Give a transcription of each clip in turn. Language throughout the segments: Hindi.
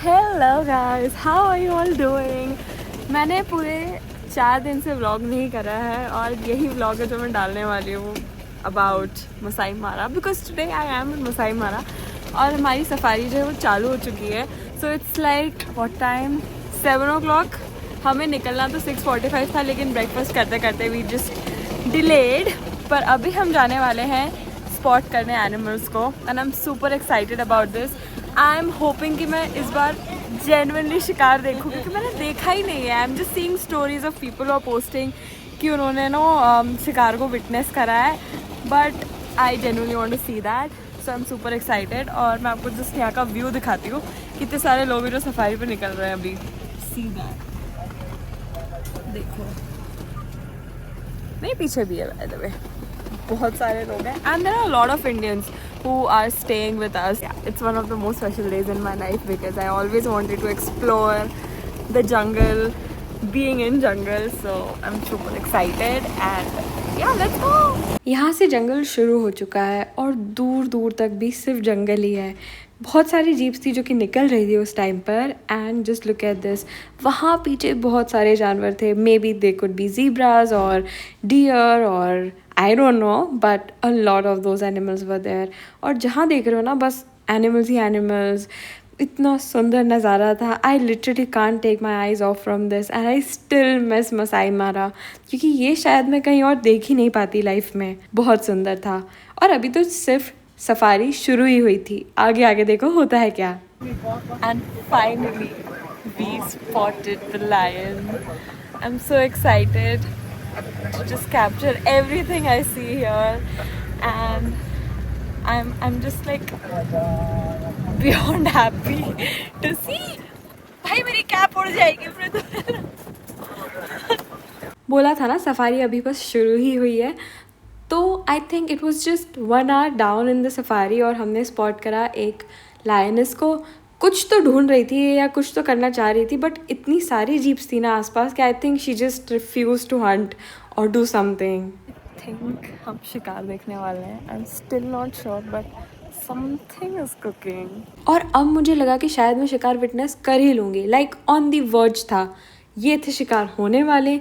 Hello guys, how are you all doing. मैंने पूरे 4 दिन से व्लॉग नहीं करा है और यही व्लॉग है जो मैं डालने वाली हूँ अबाउट मसाई मारा, बिकॉज टुडे आई एम इन मसाई मारा और हमारी सफारी जो है वो चालू हो चुकी है। So it's like what time, 7 o'clock। हमें निकलना तो 6:45 था, लेकिन ब्रेकफास्ट करते करते वी जस्ट डिलेड। पर अभी हम जाने वाले हैं स्पॉट करने एनिमल्स को and I am super excited about this. I am hoping कि मैं इस बार जेन्युइनली शिकार देखूँ, क्योंकि मैंने देखा ही नहीं है। I am just seeing stories of people are posting कि उन्होंने शिकार को विटनेस करा है, but I genuinely want to see that. So I am super excited. और मैं आपको जस्ट यहाँ का व्यू दिखाती हूँ, कितने सारे लोग हैं जो सफारी पे निकल रहे हैं अभी। सी दैट, देखो, मेरे पीछे भी है बाय द वे, बहुत सारे लोग हैं and there are lot of Indians who are staying with us. Yeah, it's one of the most special days in my life because I always wanted to explore the jungle, being in jungle, so I'm super excited and yeah, let's go. यहाँ से जंगल शुरू हो चुका है और दूर दूर तक भी सिर्फ जंगल ही है। बहुत सारी जीप्स थी जो कि निकल रही थी उस टाइम पर and just look at this, वहाँ पीछे बहुत सारे जानवर थे। May be they could be zebras और deer और I don't know, but a lot of those animals were there. और जहाँ देख रहे हो ना, बस एनिमल्स ही एनिमल्स। इतना सुंदर नज़ारा था। I literally can't take my eyes off from this and I still miss Masai Mara, क्योंकि ये शायद मैं कहीं और देख ही नहीं पाती लाइफ में। बहुत सुंदर था और अभी तो सिर्फ सफारी शुरू ही हुई थी, आगे आगे देखो होता है क्या। And finally we spotted the lion. I am so excited to just capture everything I see here, and I'm just like beyond happy to see. भाई मेरी कैप उड़ जाएगी फिर तो। बोला था ना सफारी अभी बस शुरू ही हुई है, तो I think it was just 1 hour down in the safari और हमने स्पॉट करा एक लायनस को। कुछ तो ढूंढ रही थी या कुछ तो करना चाह रही थी, बट इतनी सारी जीप्स थी ना आसपास कि I think she just refuse to hunt और डू समथिंग। आई थिंक हम शिकार देखने वाले हैं। I am still not sure, but something is cooking. और अब मुझे लगा कि शायद मैं शिकार विटनेस कर ही लूँगी। लाइक ऑन दी वर्ज था। ये थे शिकार होने वाले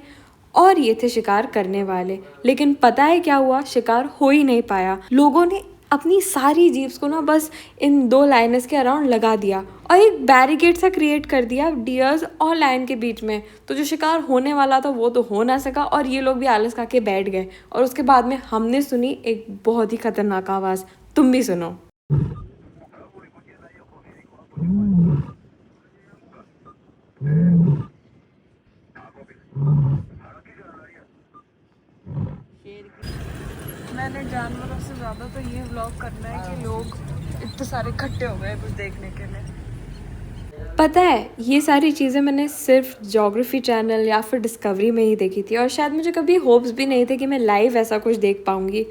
और ये थे शिकार करने वाले, लेकिन पता है क्या हुआ, शिकार हो ही नहीं पाया। लोगों ने अपनी सारी जीप्स को ना बस इन 2 लाइनर्स के अराउंड लगा दिया और एक बैरिकेड सा क्रिएट कर दिया डियर्स और लायन के बीच में। तो जो शिकार होने वाला था वो तो हो ना सका और ये लोग भी आलस खा के बैठ गए। और उसके बाद में हमने सुनी एक बहुत ही खतरनाक आवाज़, तुम भी सुनो। मैंने जानवरों से ज़्यादा तो ये व्लॉग करना है कि लोग इतने सारे इकट्ठे हो गए कुछ देखने के लिए। पता है, ये सारी चीज़ें मैंने सिर्फ ज्योग्राफी चैनल या फिर डिस्कवरी में ही देखी थी और शायद मुझे कभी होप्स भी नहीं थे कि मैं लाइव ऐसा कुछ देख पाऊँगी।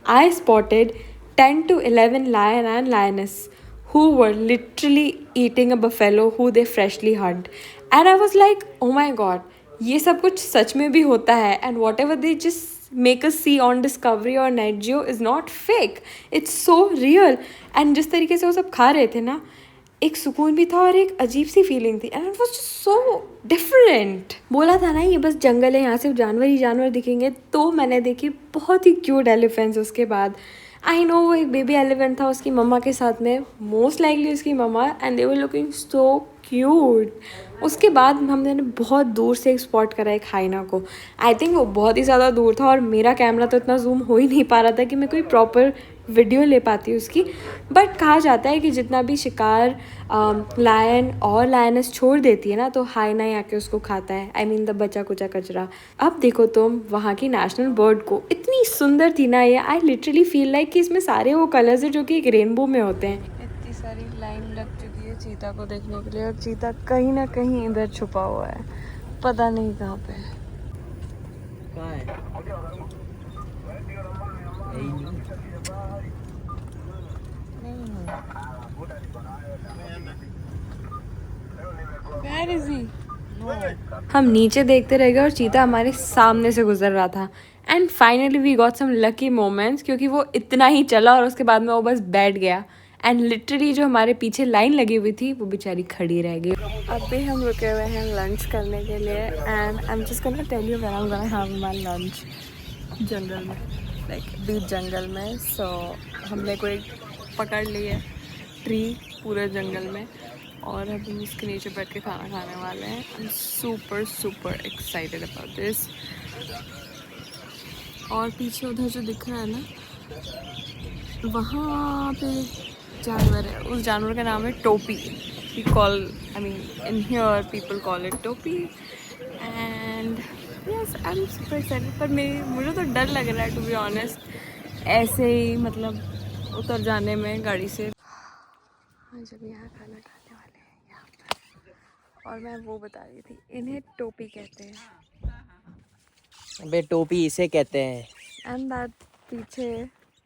I spotted 10 to 11 lion and lions who were literally eating a buffalo who they freshly hunt. And I was like, oh my god, ये सब कुछ सच में भी होता है and whatever they just make us see on Discovery or Net Geo is not fake. It's so real. And जिस तरीके से वो सब खा रहे थे ना, एक सुकून भी था और एक अजीब सी फीलिंग थी and it was just so different. बोला था ना ये बस जंगल है, यहाँ सिर्फ जानवर ही जानवर दिखेंगे, तो मैंने देखी बहुत ही क्यूट एलिफेंट्स। उसके बाद आई नो वो एक बेबी एलिफेंट था उसकी मम्मा के साथ में, मोस्ट लाइकली उसकी मम्मा, and they were looking so cute. उसके बाद हमने बहुत दूर से एक स्पॉट करा एक हाइना को। आई थिंक वो बहुत ही ज़्यादा दूर था और मेरा कैमरा तो इतना जूम हो ही नहीं पा रहा था कि मैं कोई प्रॉपर वीडियो ले पाती उसकी। बट कहा जाता है कि जितना भी शिकार लायन और लायनस छोड़ देती है ना, तो हाइना ही आके उसको खाता है। आई मीन द बचा कुचा कचरा। अब देखो तुम वहाँ की नेशनल बर्ड को, इतनी सुंदर थी ना ये। आई लिटरली फील लाइक कि इसमें सारे वो कलर्स हैं जो कि एक रेनबो में होते हैं। इतनी सारी लाइन लग चुकी है चीता को देखने के लिए और चीता कहीं ना कहीं इधर छुपा हुआ है, पता नहीं कहाँ पे है। Where is he? हम नीचे देखते रह गए और चीता हमारे सामने से गुजर रहा था। And finally we got some lucky moments, क्योंकि वो इतना ही चला और उसके बाद में वो बस बैठ गया एंड लिटरली जो हमारे पीछे लाइन लगी हुई थी वो बेचारी खड़ी रह गई। अभी हम रुके हुए हैं लंच करने के लिए and I am just gonna tell you where I am gonna have my lunch. जंगल में, लाइक डीप जंगल में। सो हमने कोई पकड़ ली है ट्री पूरे जंगल में और अब हम उसके नीचे बैठ के खाना खाने वाले हैं। I am super super excited about this. और पीछे उधर जो दिख रहा है ना, वहाँ पे जानवर है, उस जानवर का नाम है टोपी। We call, I mean in here people call it टोपी। And yes I am super excited. पर मुझे तो डर लग रहा है टू बी ऑनेस्ट, ऐसे ही मतलब उतर जाने में गाड़ी से। आज हम यहाँ खाना खाने वाले हैं यहाँ पर। और मैं वो बता रही थी, इन्हें टोपी कहते हैं। अबे टोपी इसे कहते हैं। एंड दैट पीछे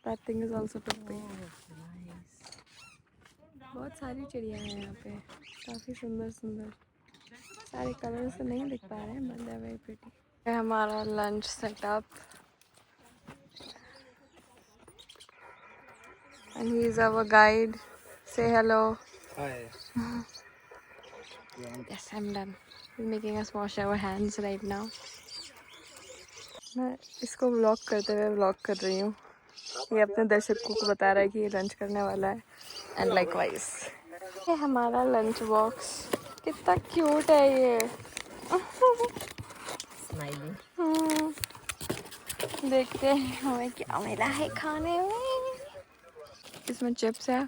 दैट थिंग इज ऑल्सो टोपी। बहुत सारी चिड़िया हैं यहाँ पे, काफ़ी सुंदर सुंदर। सारे कलर्स तो नहीं दिख पा रहे हैं, but they are very pretty. हमारा lunch setup and he is our guide. Say hello. Yes, I'm done. He's making us wash our hands right now. मैं इसको व्लॉग करते हुए व्लॉग कर रही हूँ। ये अपने दर्शकों को बता रहा है कि ये लंच करने वाला है एंड लाइकवाइज। ये हमारा लंच बॉक्स कितना क्यूट है ये। देखते हैं हमें क्या मिला है खाने में। इसमें चिप्स है,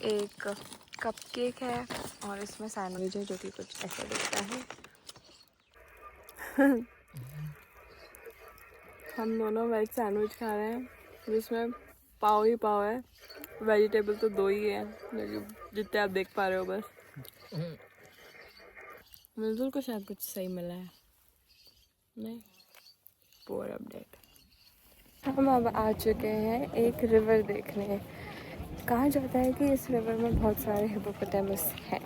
एक कपकेक है और इसमें सैंडविच है जो कि कुछ ऐसा दिखता है। हम दोनों वेज सैंडविच खा रहे हैं जिसमें पाव ही पाव है, वेजिटेबल तो 2 ही है जितने आप देख पा रहे हो बस। मिर्जुल को शायद कुछ सही मिला है, नहीं पुअर अपडेट। हम अब आ चुके हैं एक रिवर देखने। कहा जाता है कि इस रिवर में बहुत सारे हिप्पोपोटामस हैं,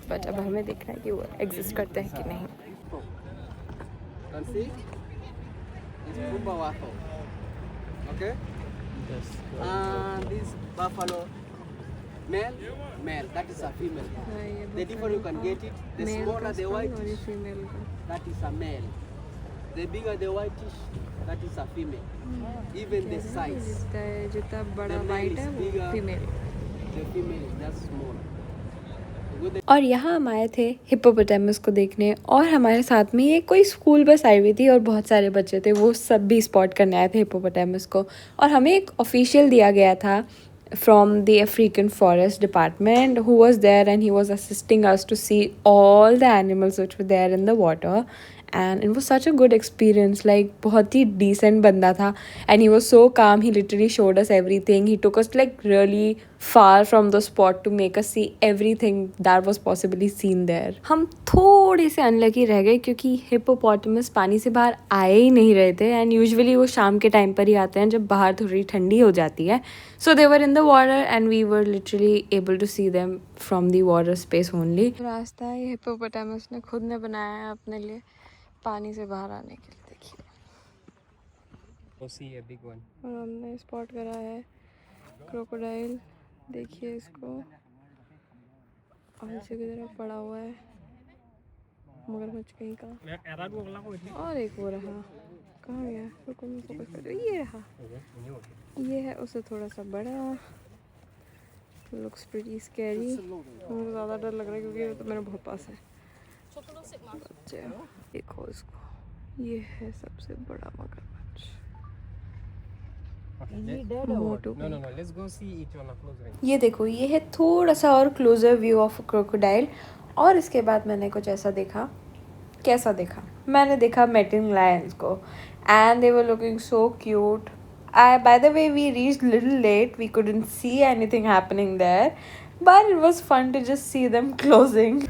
बट अब हमें देखना है कि वो एग्जिस्ट करते हैं कि नहीं। Okay. Yes. This buffalo male, that is a female. The different you can get it. The smaller the whitish, that is a male. The bigger the whitish, that is a female. Even the size. जितना बड़ा वाइट है वो female. The female is just smaller. और यहाँ हम आए थे हिप्पोपोटामस को देखने और हमारे साथ में ये कोई स्कूल बस आई हुई थी और बहुत सारे बच्चे थे, वो सब भी स्पॉट करने आए थे हिप्पोपोटामस को। और हमें एक ऑफिशियल दिया गया था from the African forest department who was there and he was assisting us to see all the animals which were there in the water. And it was such a good experience, like बहुत ही डिसेंट बंदा था and he was so calm. He literally showed us everything. He took us like really far from the spot to make us see everything that was possibly seen there. हम थोड़े से अनलकी रह गए क्योंकि हिप्पोपोटामस पानी से बाहर आए ही नहीं रहे थे एंड यूजुअली वो शाम के टाइम पर ही आते हैं जब बाहर थोड़ी ठंडी हो जाती है। So they were in the water and we were literally able to see them from the water space only. रास्ता ये हिप्पोपोटामस ने खुद ने बनाया है अपने लिए पानी से बाहर आने के लिए। देखिए और हमने स्पॉट करा है क्रोकोडाइल। देखिए इसको, और इसी की तरफ पड़ा हुआ है मगरमच्छ कहीं का। और एक वो रहा, कहाँ गया? रुको मैं फोकस कर दूँ। ये रहा, ये है उससे थोड़ा सा बड़ा। Looks pretty scary. मुझे ज़्यादा डर लग रहा है क्योंकि ये तो मेरे बहुत पास है। बच्चे देखो इसको, ये है सबसे बड़ा मगरमच्छ। ये देखो, ये है थोड़ा सा और क्लोजर व्यू ऑफ क्रोकोडाइल। और इसके बाद मैंने कुछ ऐसा देखा। कैसा देखा? मैंने देखा मेटिंग लायंस को and they were looking so cute. By the way we reached little late, we couldn't see anything happening there, but it was fun to just see them closing.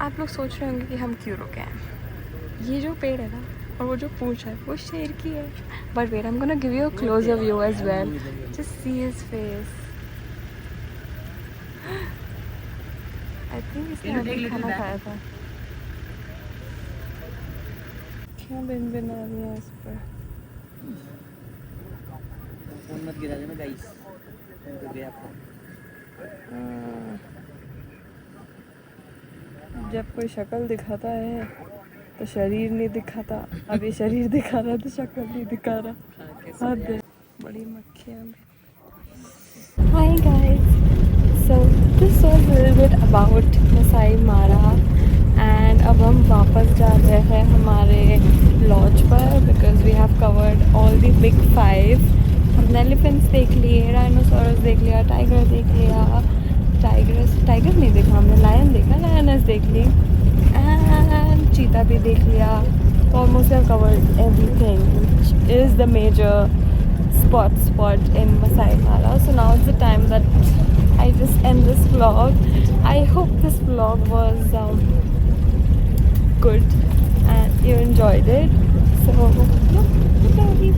आप लोग सोच रहे होंगे कि हम क्यों रुके हैं। ये जो पेड़ है ना और वो जो पूंछ है वो शेर की है। But wait, I am gonna give you a closer view as well, just see his face. I think इसने अभी खाना खाया था। क्या बिन बिन आ रही है इस पर। फोन मत गिरा देना गाइस, तो गया आपका। जब कोई शक्ल दिखाता है तो शरीर नहीं दिखाता, अभी शरीर दिखा रहा तो शक्ल नहीं दिखा रहा। हद है। बड़ी मक्खियाँ भी। Hi guys, so this was a little bit about Masai Mara and अब हम वापस जा रहे हैं हमारे लॉज पर because we have covered all the big 5. हमने एलिफेंट्स देख लिए, डायनासोरस देख लिया, टाइगर देख लिया, टाइगर नहीं देखा हमने, लायन देखा, लायनेस देख ली एंड चीता भी देख लिया. So almost we have covered everything which is the major spot in Masai Mara. So now it's the time that I just end this vlog. I hope this vlog was good and you enjoyed it. So yeah, bye.